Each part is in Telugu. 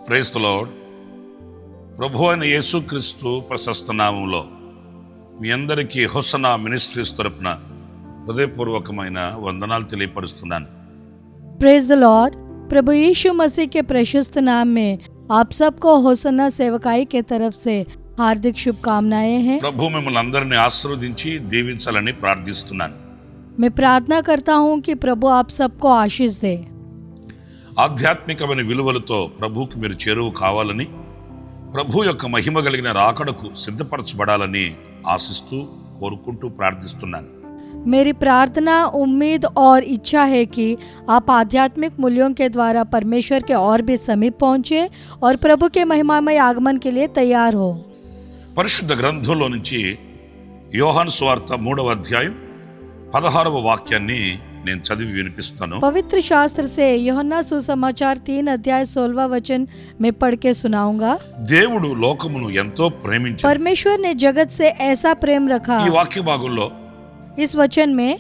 Praise the lord. ప్రభువైన యేసుక్రీస్తు ప్రశస్త నామములో మీ అందరికీ హోసన్నా మినిస్ట్రీస్ తరపున హృదయపూర్వకమైన వందనాలు తెలియపరుస్తున్నాను. Praise the lord. प्रभु यीशु मसीह के प्रशस्त नाम में आप सबको होसन्ना सेवकाई के तरफ से हार्दिक शुभकामनाएं हैं. ప్రభు మిమ్మల్ని అందరినీ ఆశీర్వదించి దీవించాలని ప్రార్థిస్తున్నాను. मैं प्रार्थना करता हूं कि प्रभु आप सबको आशीष दे. ఆధ్యాత్మికమైన విలువలతో ప్రభువుకి మీరు చేరువ కావాలని, ప్రభు యొక్క మహిమ కలిగిన రాకడకు సిద్ధపరచబడాలని ఆశిస్తూ కోరుకుంటూ ప్రార్థిస్తున్నాను. मेरी प्रार्थना, उम्मीद और इच्छा है कि आप आध्यात्मिक मूल्यों के द्वारा परमेश्वर के और भी समीप पहुंचे और प्रभु के महिमामय आगमन के लिए तैयार हो. పరిశుద్ధ గ్రంథంలో నుంచి యోహాను సువార్త 3వ అధ్యాయం 16వ వాక్యాన్ని నేను చదివి వినిపిస్తాను. पवित्र शास्त्र से यूहन्ना सुसमाचार 3 अध्याय 16वां वचन मैं पढ़ के सुनाऊंगा. దేవుడు లోకమును ఎంతో ప్రేమించాడు. परमेश्वर ने जगत से ऐसा प्रेम रखा. ఈ వాక్య భాగంలో इस वचन में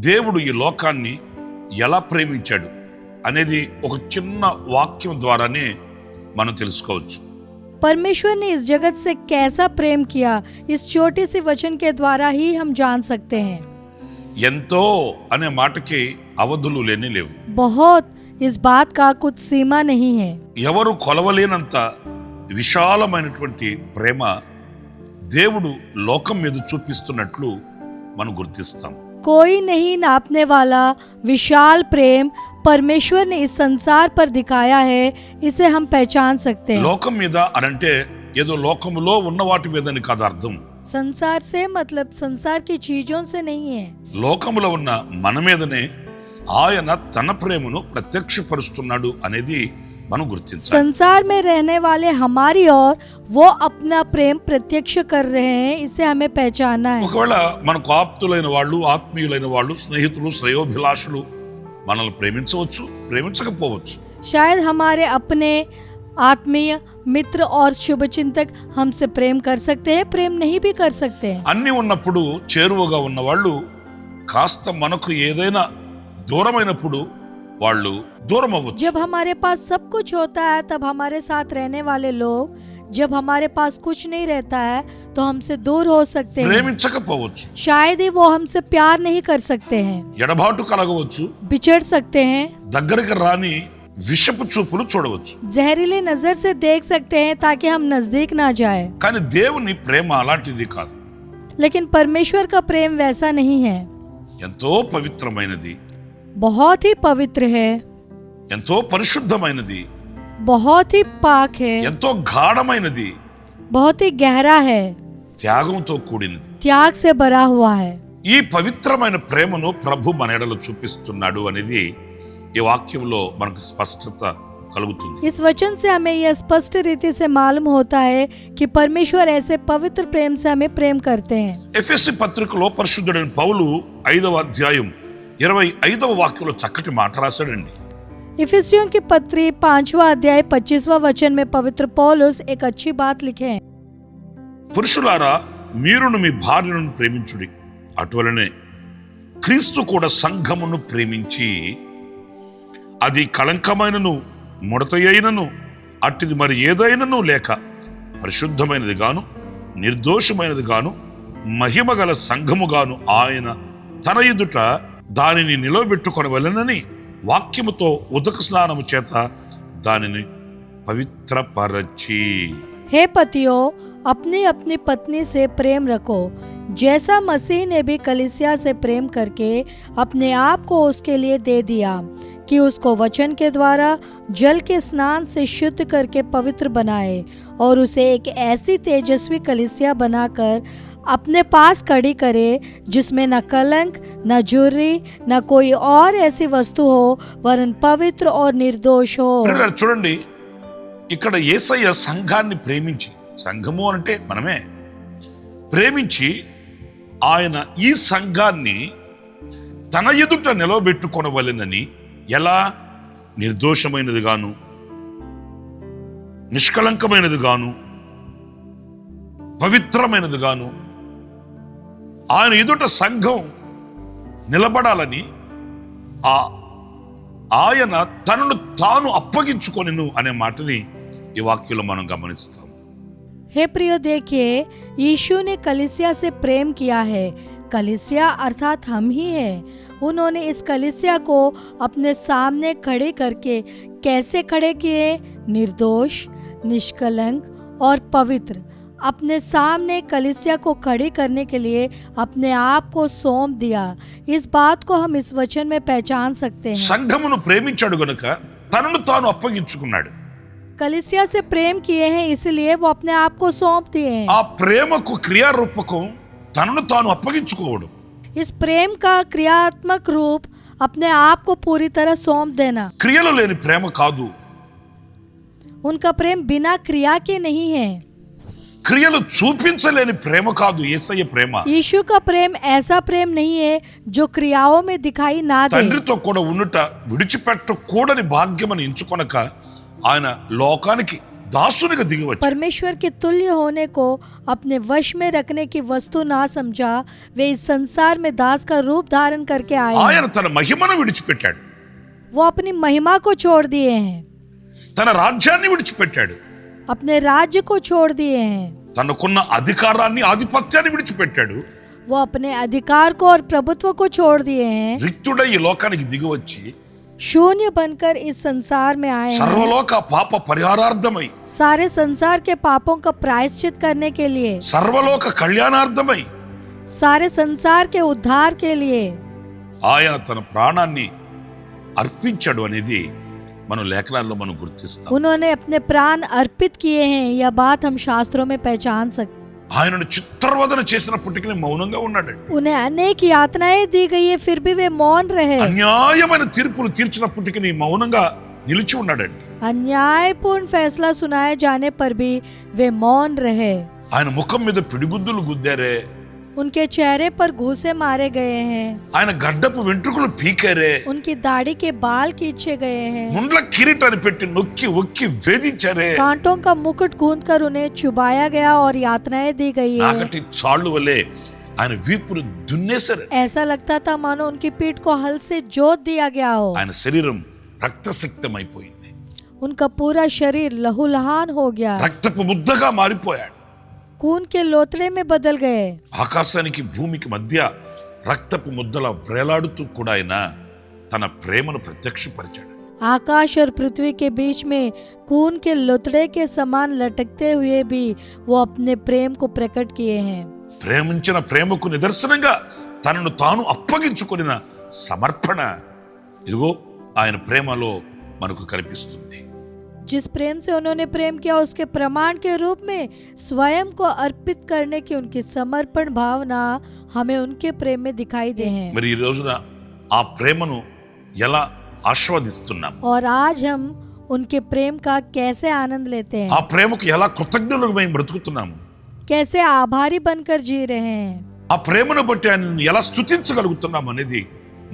దేవుడు ఈ లోకాన్ని ఎలా ప్రేమించాడు అనేది ఒక చిన్న వాక్యం ద్వారానే మనం తెలుసుకోవచ్చు. परमेश्वर ने इस जगत से कैसा प्रेम किया, इस छोटी सी वचन के द्वारा ही हम जान सकते हैं. ఎంతో అనే మాటకి అవధులు లేని లేవు. बहुत, इस बात का कुछ सीमा नहीं है. ఎవరు కొలవలేనంత విశాలమైనటువంటి ప్రేమ దేవుడు లోకం మీద చూపిస్తున్నట్లు మనం గుర్తిస్తాం. कोई नहीं नापने वाला विशाल प्रेम परमेश्वर ने इस संसार पर दिखाया है, इसे हम पहचान सकते हैं. లోకం మీద అనంటే ఏదో లోకములో ఉన్న వాటి మీదని కాదు అర్థం. संसार से मतलब संसार की चीजों से नहीं है. లోకములో ఉన్న మన మీదనే ఆయన తన ప్రేమను ప్రత్యక్షపరుస్తున్నాడు అనేది మనం గుర్తించాలి. संसार में रहने वाले हमारी ओर वो अपना प्रेम प्रत्यक्ष कर रहे हैं, इसे हमें पहचानना है. ఒకవేళ మనకు ఆప్తులైన వాళ్ళు, ఆత్మీయులైన వాళ్ళు, స్నేహితులు, శ్రేయోభిలాషులు మనల్ని ప్రేమించవచ్చు, ప్రేమించకపోవచ్చు. शायद हमारे अपने आत्मीय मित्र और शुभचिंतक हमसे प्रेम कर सकते हैं, प्रेम नहीं भी कर सकते हैं. అన్ని ఉన్నప్పుడు చేరువగా ఉన్న వాళ్ళు కాస్త మనకు ఏదైనా దూరమైనప్పుడు వాళ్ళు దూరం అవ్వచ్చు. जब हमारे पास सब कुछ होता है तब हमारे साथ रहने वाले लोग, जब हमारे पास कुछ नहीं रहता है तो हमसे दूर हो सकते हैं. ప్రేమించకపోవచ్చు. शायद ही वो हमसे प्यार नहीं कर सकते हैं. ఎడబాటు కలగవచ్చు. बिछड़ सकते हैं. దగ్గరికి రాని విషపు చూపులు చూడవచ్చు. जहरीली नजर से देख सकते हैं ताकि हम नजदीक ना जाए. కానీ దేవుని ప్రేమ అలాంటిది కాదు. लेकिन परमेश्वर का प्रेम वैसा नहीं है. ఎంతో పవిత్రమైనది, बहुत ही पवित्र है, ఎంతో పరిశుద్ధమైనది, बहुत ही पाक है, ఎంతో గాఢమైనది, बहुत ही गहरा है, త్యాగంతో కూడినది. त्याग से भरा हुआ है. ఈ పవిత్రమైన ప్రేమను ప్రభు మన ఎడల చూపిస్తున్నాడు అనేది ఈ వాక్యంలో మనకు స్పష్టత కలుగుతుంది. इस वचन से हमें यह स्पष्ट रीति से मालूम होता है कि परमेश्वर ऐसे पवित्र प्रेम से हमें प्रेम करते हैं. ఎఫెసీ పత్రికలో పరిశుద్ధుడైన పౌలు 5వ అధ్యాయం 25వ వాక్యంలో చక్కటి మాట రాశాడండి. इफिसियों की पत्री 5वां अध्याय 25वां वचन में पवित्र पौलुस एक अच्छी बात लिखे हैं. పురుషులారా మీరును మీ భార్యను ప్రేమించుడి, అటువలనే క్రీస్తు కూడా సంఘమును ప్రేమించి అది కళంకమైనను ముడతయైనను అట్టిది మరి ఏదైనను లేక పరిశుద్ధమైనది గాను నిర్దోషమైనది గాను మహిమగల సంఘముగాను ఆయన తన ఎదుట దానిని నిలవబెట్టుకొనవలెనని వాక్యముతో ఉదక స్నానము చేత దానిని పవిత్రపరచి. हे पतियों, अपनी अपनी पत्नी से प्रेम रखो, जैसा मसीह ने भी कलीसिया से प्रेम करके अपने आप को उसके लिए दे दिया कि उसको वचन के द्वारा जल के स्नान से शुद्ध करके पवित्र बनाए और उसे एक ऐसी तेजस्वी कलीसिया बनाकर अपने पास खड़ी करे जिसमें न कलंक, न झुर्री, न कोई और ऐसी वस्तु हो, वरन पवित्र और निर्दोष हो. చూడండి, ఇక్కడ యేసయ్య సంఘాన్ని ప్రేమించి, సంఘము అంటే మనమే, ప్రేమించి ఆయన ఈ సంఘాన్ని తన ఎదుట నిలవబెట్టుకొనవలెనని ఎలా నిర్దోషమైనది గాను నిష్కళంకమైనది గాను పవిత్రమైనది గాను ఆయన ఎదుట సంఘం నిలబడాలని ఆయన తనను తాను అప్పగించుకొనెను అనే మాటని ఈ వాక్యంలో మనం గమనిస్తాం. हे प्रियो, देखिए यीशु ने कलीसिया से प्रेम किया है. कलीसिया अर्थात हम ही है. उन्होंने इस कलीसिया को अपने सामने खड़े करके कैसे खड़े किए? निर्दोष, निष्कलंक और पवित्र. अपने सामने कलीसिया को खड़ी करने के लिए अपने आप को सौंप दिया. इस बात को हम इस वचन में पहचान सकते हैं. సంఘమును ప్రేమించాడు గనుక తనను తాను అప్పగించుకున్నాడు. कलीसिया से प्रेम किए हैं, इसलिए वो अपने आप को सौंप दिए हैं. ఆ ప్రేమకు క్రియారూపకం తనను తాను అప్పగించుకోవడం. इस प्रेम का क्रियात्मक रूप अपने आप को पूरी तरह सौंप देना. క్రియలు లేని ప్రేమ కాదు. उनका प्रेम बिना क्रिया के नहीं है. క్రియలు చూపించలేని ప్రేమ కాదు యేసయ్య ప్రేమ. यीशु का प्रेम ऐसा प्रेम नहीं है जो क्रियाओं में दिखाई ना दे. తండ్రితో కూడా ఉండుట విడిచిపెట్టకూడని భాగ్యమని ఎంచుకొనక ఆయన లోకానికి दासुनिगा దిగి వచ్చాడు. परमेश्वर के तुल्य होने को अपने वश में रखने की वस्तु ना समझा, वे इस संसार में दास का रूप धारण करके आए. ఆయన తన మహిమను విడిచిపెట్టాడు. वो अपनी महिमा को छोड़ दिए हैं. తన రాజ్యాన్ని విడిచిపెట్టాడు. अपने राज्य को छोड़ दिए हैं. తనకున్న అధికారాన్ని ఆధిపత్యాన్ని విడిచిపెట్టాడు. वो अपने अधिकार को और प्रभुत्व को छोड़ दिए हैं. రిక్తుడై ఈ లోకానికి దిగి వచ్చి शून्य बनकर इस संसार में आए हैं. సర్వలోక పాప పరిహారార్థమై, सारे संसार के पापों का प्रायश्चित करने के लिए, సర్వలోక కళ్యాణార్థమై सारे संसार के उद्धार के लिए ఆయన తన ప్రాణాన్ని అర్పించాడు అనేది మనం లేఖనాల్లో మనం గుర్తిస్తాం. उन्होंने अपने प्राण अर्पित किए हैं. यह बात हम शास्त्रों में पहचान सकते. ఆయనను చిత్రవదన చేసినప్పటికీ మౌనంగా ఉన్నాడు. उन्हें अनेक यातनाएं दी गई है, फिर भी वे मौन रहे. అన్యాయమైన తీర్పులు తీర్చినప్పటికీ మౌనంగా నిలిచి ఉన్నాడండి. अन्यायपूर्ण फैसला सुनाए जाने पर भी वे मौन रहे. ఆయన ముఖం మీద పిడిగుద్దులు గుద్దారే, उनके चेहरे पर घूंसे मारे गए हैं. ఆయన గడ్డపు వెంట్రుకలు పీకారే, उनकी दाढ़ी के बाल खींचे गए हैं. ముండ్ల కిరీటాన్ని పెట్టి నొక్కి ఒక్కి వేధించారే, कांटों का मुकुट गूंथकर उन्हें चुबाया गया और यातनाएं दी गई है. నాగటి చాళ్ళు వలె ఆయన వీపును దున్నేశారు. ऐसा लगता था मानो उनकी पीठ को हल से जोत दिया गया हो. ఆయన శరీరం రక్తసిక్తమైపోయింది. उनका पूरा शरीर लहूलुहान हो गया, రక్తపు ముద్దగా మారిపోయాడు. खून के लोतड़े में बदल गए. ఆకాశానికి భూమికి మధ్య రక్తపు ముద్దల వ్రేలాడుతూ కూడా ఆయన తన ప్రేమను ప్రత్యక్షపరిచాడు. आकाश और पृथ्वी के बीच में खून के लोतड़े के समान लटकते हुए भी वो अपने प्रेम को प्रकट किए हैं. ప్రేమించిన ప్రేమకు నిదర్శనంగా తనను తాను అప్పగించుకొనిన సమర్పణ ఇదిగో ఆయన ప్రేమలో మనకు కనిపిస్తుంది. जिस प्रेम से उन्होंने प्रेम किया उसके प्रमाण के रूप में स्वयं को अर्पित करने की उनकी समर्पण भावना हमें उनके प्रेम में दिखाई दे हैं. మరి ఈ రోజున ఆ ప్రేమను ఎలా ఆస్వాదిస్తున్నాం? और आज हम उनके प्रेम का कैसे आनंद लेते ఆ हैं, ప్రేమకు ఎలా కృతజ్ఞులుగా మేము బ్రతుకుతున్నాము? कैसे आभारी बनकर जी रहे हैं. ఆ ప్రేమను బట్టి ఆయనను ఎలా స్తుతించగలుగుతున్నాం అనేది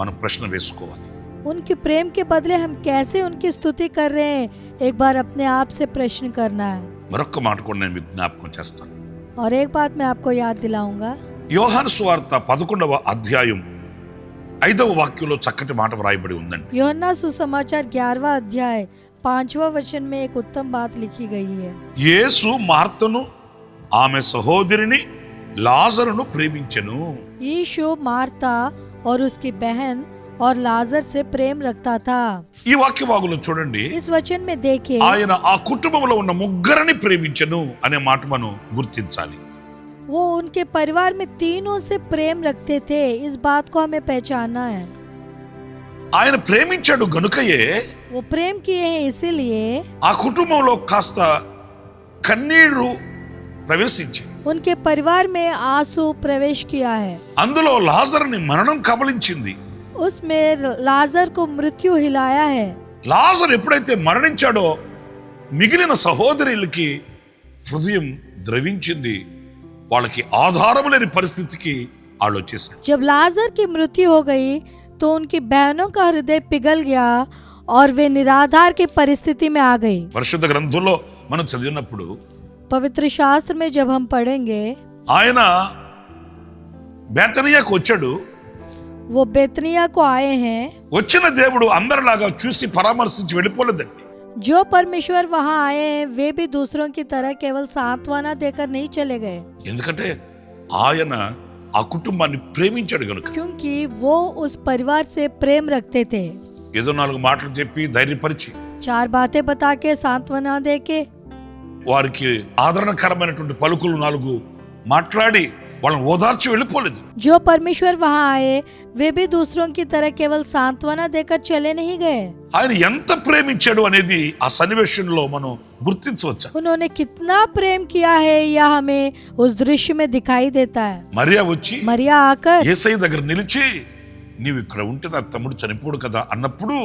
మనం ప్రశ్న వేసుకోవాలి. उनके प्रेम के बदले हम कैसे उनकी स्तुति कर रहे हैं, एक बार अपने आप से प्रश्न करना है. మరొక మాట కూడా నేను మీకు జ్ఞాపకం చేస్తాను. और एक बात मैं आपको याद दिलाऊंगा. యోహాను సువార్త 11వ అధ్యాయం 5వ వాక్యంలో చక్కటి మాట వ్రాయబడి ఉందండి. యోహన్నా सुसमाचार 11वां अध्याय 5वां वचन में एक उत्तम बात लिखी गई है. యేసు మార్తను ఆమె సహోదరిని లాజరును ప్రేమించెను. यीशु मार्ता और उसकी बहन और लाजर से प्रेम रखता था. ఈ వాక్య భాగంలో చూడండి, इस वचन में देखिए ఆయన ఆ కుటుంబంలో ఉన్న ముగ్గురిని ప్రేమించెను అనే మాట మనం గుర్తించాలి. वो उनके परिवार में तीनों से प्रेम रखते थे. इस बात को हमें पहचानना है. ఆయన ప్రేమించాడు గనుకయే वो प्रेम किए हैं, इसीलिए ఆ కుటుంబంలో కాస్త కన్నీరు ప్రవేశించి उनके परिवार में आंसू प्रवेश किया है. అందులో లాజరుని మరణం కబలించింది. उसमें लाजर को मृत्यु हिलाया है. లాజరు ఎప్పుడైతే మరణించాడో మిగిలిన సహోదరులకి హృదయం ద్రవించింది. వాళ్ళకి ఆధారం లేని పరిస్థితికి వాళ్ళు వచ్చేసారు. जब लाजर की मृत्यु हो गई तो उनकी बहनों का हृदय पिघल गया और वे निराधार की परिस्थिति में आ गई। పరిశుద్ధ గ్రంథంలో మనం చదివినప్పుడు पवित्र शास्त्र में जब हम पढ़ेंगे, ఆయన బేతనియాకు వచ్చాడు. वो बेतनिया को आए हैं। వచ్చిన దేవుడు అందరిలాగా చూసి పరామర్శించి వెళ్ళిపోలేదండి. जो परमेश्वर वहां आए हैं वे भी दूसरों की तरह केवल सांत्वना देकर नहीं चले गए, ఎందుకంటే ఆయన ఆ కుటుంబాన్ని ప్రేమించాడు కనుక. क्योंकि वो उस परिवार से प्रेम रखते थे। ఏదో 4 మాటలు చెప్పి ధైర్యపరిచి 4 बातें बता के सांत्वना दे के వారికి ఆదరణకరమైనటువంటి పలుకులు 4 మాట్లాడి వాళ్ళని ఓదార్చి వెళ్ళిపోలేదు. जो परमेश्वर वहां आए वे भी दूसरों की तरह केवल सांत्वना देकर चले नहीं गए। ఆయన ఎంత ప్రేమించాడు అనేది ఆ సన్నివేశంలో మనం గుర్తించవచ్చు. उन्होंने कितना प्रेम किया है यह हमें उस दृश्य में दिखाई देता है। మరియా వచ్చి मरिया आकर యేసయ్య దగ్గర నిలిచి నీవు ఇక్కడ ఉంటే నా తమ్ముడు చనిపోడు కదా అన్నప్పుడు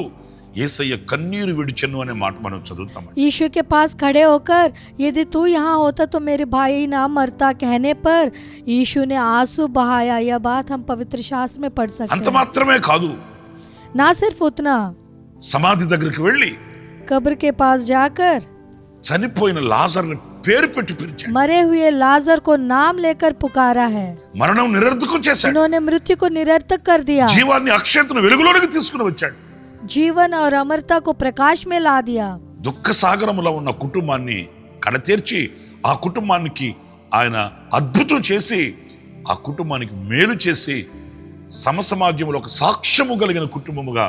యేసయ్య కన్నీరు విడిచెను అనే మాట మనం చదువుతాం. यीशु के पास खड़े होकर यदि तू यहाँ होता तो मेरे भाई ना मरता कहने पर यीशु ने आंसू बहाया। यह बात हम पवित्र शास्त्र में पढ़ सकते అంత हैं। మాత్రమే కాదు, ना सिर्फ उतना, సమాధి దగ్గరికి వెళ్ళి कब्र के पास जाकर చనిపోయిన లాజర్ని పేరు పెట్టి పిలిచాడు. मरे हुए लाजर को नाम लेकर पुकारा है। మరణం నిరర్ధకం చేశాడు. उन्होंने मृत्यु को निरर्थक कर दिया, జీవాన్ని అక్షయతను వెలుగులోనికి తీసుకుని వచ్చాడు. जीवन और अमरता को प्रकाश में ला दिया। దుఃఖ సాగరములో ఉన్న కుటుంబాన్ని కడతీర్చి ఆ కుటుంబానికి ఆయన అద్భుతం చేసి ఆ కుటుంబానికి మేలు చేసి సమసమాజంలో ఒక సాక్ష్యము కలిగిన కుటుంబముగా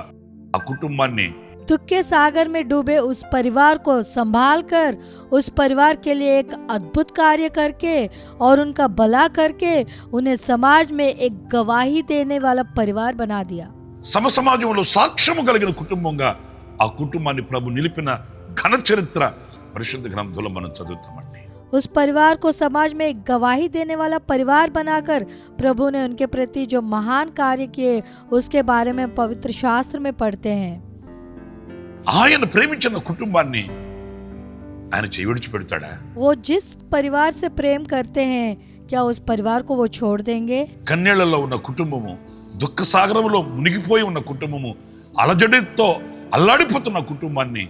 ఆ కుటుంబాన్ని दुख के सागर में डूबे उस परिवार को संभाल कर उस परिवार के लिए एक अद्भुत कार्य करके और उनका भला करके उन्हें समाज में एक गवाही देने वाला परिवार बना दिया। సమసమాజంలో సాక్ష్యము కలిగిన కుటుంబంగా ఆ కుటుంబాన్ని ప్రభు నిలిపిన ఘన చరిత్ర పరిశుద్ధ గ్రంథంలో మనం చదువుతామండి. उस परिवार को समाज में एक गवाही देने वाला परिवार बनाकर प्रभु ने उनके प्रति जो महान कार्य किए उसके बारे में पवित्र शास्त्र में पढ़ते हैं। ఆయన ప్రేమించిన కుటుంబాన్ని ఆయన చేయి విడిచిపెడతాడా? वो जिस परिवार से प्रेम करते हैं क्या उस परिवार को वो छोड़ देंगे? కన్నీళ్లలో ఉన్న కుటుంబము, దుఃఖ సాగరంలో మునిగిపోయి ఉన్న కుటుంబము, అలజడితో అల్లాడిపోతున్న కుటుంబాన్ని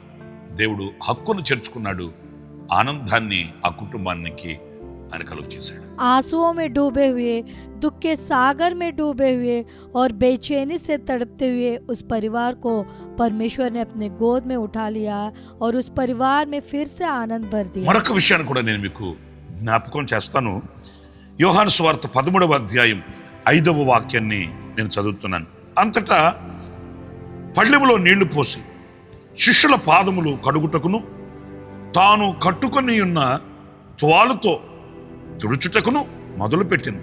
దేవుడు హక్కును చేర్చుకున్నాడు. ఆనందాన్ని ఆ కుటుంబానికి ఆయన కలుగ చేశాడు. आंसुओं में डूबे हुए, दुख के सागर में डूबे हुए और बेचैनी से तड़पते हुए उस परिवार को परमेश्वर ने अपने गोद में उठा लिया और उस परिवार में फिर से आनंद भर दिया। మరొక విషయాన్ని కూడా నేను మీకు జ్ఞాపకం చేస్తాను. యోహాను సువార్త 13వ అధ్యాయం 5వ వాక్యాన్ని నేను చదువుతున్నాను. అంతటా పళ్ళెములో నీళ్లు పోసి శిష్యుల పాదములు కడుగుటకును తాను కట్టుకొని ఉన్న తువాలుతో తుడుచుటకును మొదలుపెట్టిను.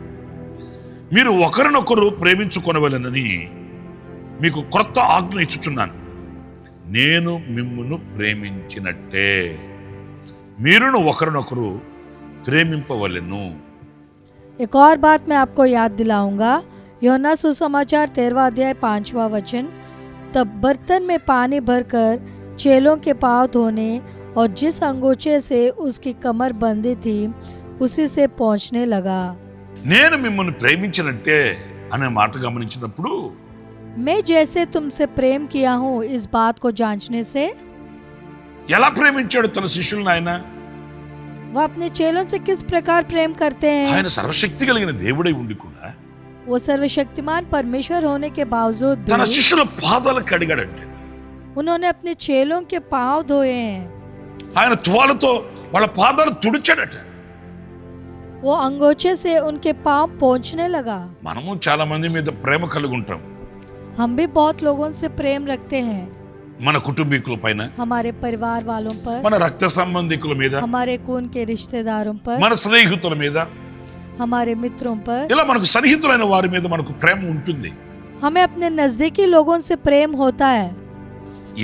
మీరు ఒకరినొకరు ప్రేమించుకొనవలెనని మీకు క్రొత్త ఆజ్ఞ ఇచ్చుచున్నాను. నేను మిమ్మును ప్రేమించినట్టే మీరును ఒకరినొకరు ప్రేమింపవలెను. एक और बात मैं आपको याद दिलाऊंगा। यूहन्ना सुसमाचार 13वां अध्याय 5वां वचन, तब बर्तन में पानी भरकर चेलों के पांव धोने और जिस अंगोछे से उसकी कमर बंधी थी उसी से पहुंचने लगा। నేను మిమ్మల్ని ప్రేమించినట్టే అనే మాట గమనించినప్పుడు मैं जैसे तुमसे प्रेम किया हूँ इस बात को जांचने से, ఎలా ప్రేమించాడు తన శిష్యులను ఆయన? वो अपने चेलों से किस प्रकार प्रेम करते हैं। ఆయన సర్వశక్తి కలిగిన దేవుడై ఉండి కూడా वो सर्वशक्तिमान परमेश्वर होने के बावजूद తన भी శిష్యుల పాదాలకు కడిగాడంటే. उन्होंने अपने चेलों के पांव धोए हैं। ఆయన తువాలతో వాళ్ళ పాదాలు తుడిచాడట. वो अंगोछे से उनके पांव पोंछने लगा। మనము చాలా మంది మీద ప్రేమ కలిగి ఉంటాం. हम भी बहुत लोगों से प्रेम रखते हैं, మన కుటుంబీకుల పైన, हमारे परिवार वालों पर, మన రక్త సంబంధికుల మీద, हमारे खून के रिश्तेदारों पर, మన స్నేహితుల మీద, हमारे मित्रों पर। ఇలా మనకు సన్నిహితులైన వారి మీద మనకు ప్రేమ ఉంటుంది. हमें अपने नजदीकी लोगों से प्रेम होता है।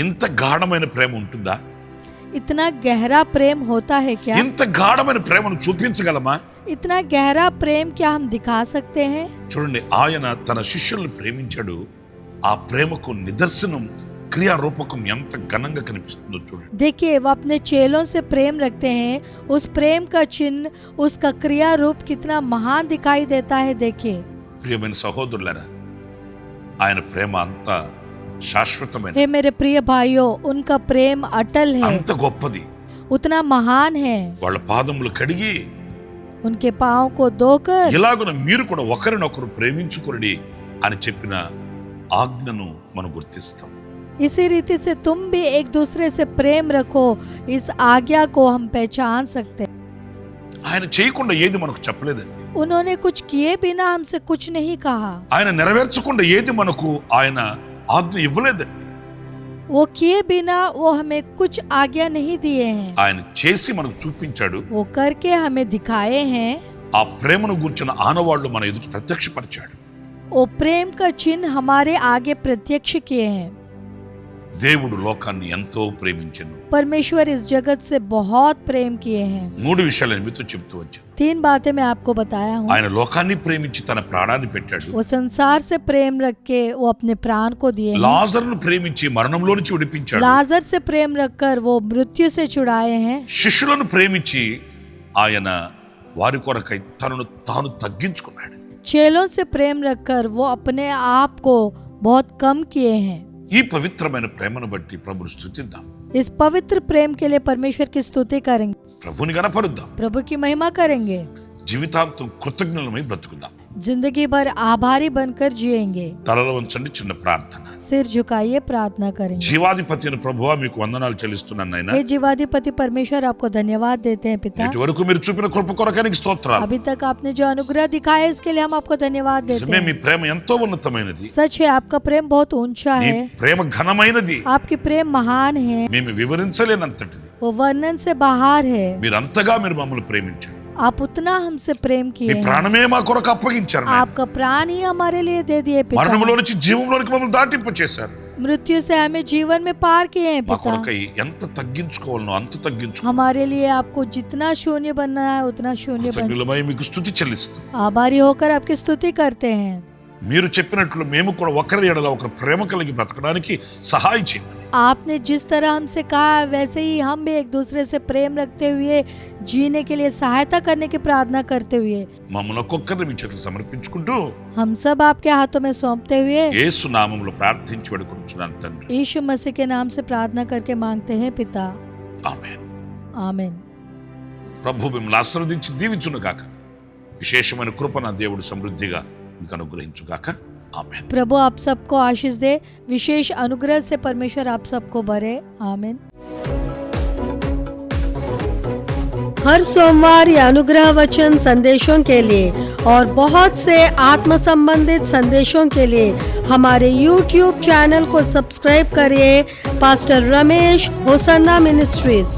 ఇంత గాఢమైన ప్రేమ ఉంటుందా? इतना गहरा प्रेम होता है क्या? ఇంత గాఢమైన ప్రేమను చూపించగలమా? इतना गहरा प्रेम क्या हम दिखा सकते हैं? చూడండి, ఆయన తన శిష్యుల్ని ప్రేమించాడు. ఆ ప్రేమకు నిదర్శనం క్రియారూపకం ఎంత ఘనంగా కనిపిస్తుందో చూడండి. देखिए, वो अपने चेलों से प्रेम रखते हैं। उस प्रेम का चिन्ह, उसका क्रिया रूप कितना महान दिखाई देता है। देखिए, ప్రియమైన సహోదరులారా, ఆయన ప్రేమ అంత శాశ్వతమైన, हे मेरे प्रिय भाइयों, उनका प्रेम अटल है, అంత గొప్పది. उतना महान है। వాళ్ళ పాదములు కడిగి उनके पाँव को धोकर ఇలాగున మీరు కూడా ఒకరినొకరు ప్రేమించుకొనుడి అని చెప్పిన ఆజ్ఞను మనం గుర్తిస్తాం. इसी रीति से तुम भी एक दूसरे से प्रेम रखो, इस आज्ञा को हम पहचान सकते हैं। ఆయన చేయకుండా ఏది మనకు చెప్పలేదండి. उन्होंने कुछ किए बिना हमसे कुछ नहीं कहा, ఆయన నెరవేర్చకుండా ఏది మనకు ఆయన ఆజ్ఞ ఇవ్వలేదండి. वो किए बिना वो हमें कुछ आज्ञा नहीं दिए हैं, ఆయన చేసి మనకు చూపించాడు. वो करके हमें दिखाए हैं। ఆ ప్రేమను గూర్చిన ఆనవాళ్లు మన ఎదుట ప్రత్యక్షపరిచాడు. वो प्रेम का चिन्ह हमारे आगे प्रत्यक्ष किए हैं। దేవుడు లోకాన్ని ఎంతో ప్రేమించెను. परमेश्वर इस जगत से बहुत प्रेम किए हैं। 3 విషయాలు నేను మీతో చెప్తూ వచ్చాను. 3 बातें मैं आपको बताया हूँ। ఆయన లోకాన్ని ప్రేమించి తన ప్రాణాన్ని పెట్టాడు. वो संसार से प्रेम रख के वो अपने प्राण को दिए हैं। లాజరును ప్రేమించి మరణంలో నుంచి విడిపించాడు. लाजर से प्रेम रखकर वो मृत्यु से छुड़ाए हैं। శిష్యులను ప్రేమించి ఆయన వారి కొరకై తనను తాను తగ్గించుకున్నాడు. चेलों से प्रेम रखकर वो अपने आप को बहुत कम किए हैं। ఈ పవిత్రమైన ప్రేమను బట్టి ప్రభువును స్తుతిద్దాం. इस पवित्र प्रेम के लिए परमेश्वर की स्तुति करेंगे, ప్రభువుని గణపరుద్దాం. प्रभु की महिमा करेंगे, జీవితాంతం కృతజ్ఞులమై బ్రతుకుదాం. जिंदगी भर आभारी बनकर जिएंगे। తలలో వంచండి, చిన్న ప్రార్థన. सिर झुकाइए, प्रार्थना करेंगे। జీవాధిపతి అయిన ప్రభువా, మీకు వందనాలు చెల్లిస్తున్నాను నాయనా. हे जीवाधिपति परमेश्वर, आपको धन्यवाद देते हैं पिता। నేటి వరకు మీరు చూపిన కృప కొరకే నీకు స్తోత్రాలు. अभी तक आपने जो अनुग्रह दिखाया इसके लिए हम आपको धन्यवाद देते నిజమే, మీ हैं। ప్రేమ ఎంతో ఉన్నతమైనది. सच है, आपका प्रेम बहुत ऊंचा నీ है, ప్రేమ ఘనమైనది. आपकी प्रेम महान है, మేము వివరించలేనంతటిది. वो वर्णन से बाहर है। మీరు అంతగా మీరు మమ్మల్ని ప్రేమించారు. आप उतना हमसे प्रेम మీ किए हैं। ప్రాణమే మా కొరకు అప్పగించారు నాయనా. आपका प्राण ही हमारे लिए दे दिए पिता। మరణంలో నుంచి జీవంలోనికి మమ్మల్ని దాటింప చేశారు. मृत्यु से हमें जीवन में पार किए हैं మా पिता। కొరకై ఎంత తగ్గించుకోవాలనో అంత తగ్గించుకో. हमारे लिए आपको जितना शून्य बनना है उतना शून्य बन। కృతజ్ఞులమై మీకు స్తుతి చెల్లిస్తాం. आभारी होकर आपकी स्तुति करते हैं। మీరు చెప్పినట్లు మేము కూడా ఒకరి ఎడల ఒకరు ప్రేమ కలిగి బ్రతకడానికి సహాయం చేయండి. आपने जिस तरह हमसे कहा वैसे ही हम भी एक दूसरे से प्रेम रखते हुए जीने के लिए सहायता करने की प्रार्थना करते हुए మమ్మల్ని ఒక్కొక్కరిని మీ చేతులకు సమర్పించుకుంటూ हम सब आपके हाथों में सौंपते हुए యేసు నామములో ప్రార్థించి వేడుకొనుచున్నాను తండ్రి. यीशु मसीह के नाम से प्रार्थना करके मांगते हैं पिता, ఆమేన్. आमीन। ప్రభు మిమ్మల్ని ఆశీర్వదించి దీవించును గాక. విశేషమైన కృప నా దేవుడు సమృద్ధిగా మీకు అనుగ్రహించు గాక. ఆమేన్. प्रभु आप सबको आशीष दे, विशेष अनुग्रह से परमेश्वर आप सबको भरे। आमीन। हर सोमवार ये अनुग्रह वचन संदेशों के लिए और बहुत से आत्म संबंधित संदेशों के लिए हमारे YouTube चैनल को सब्सक्राइब करिए। Pastor Ramesh Hosanna ministries.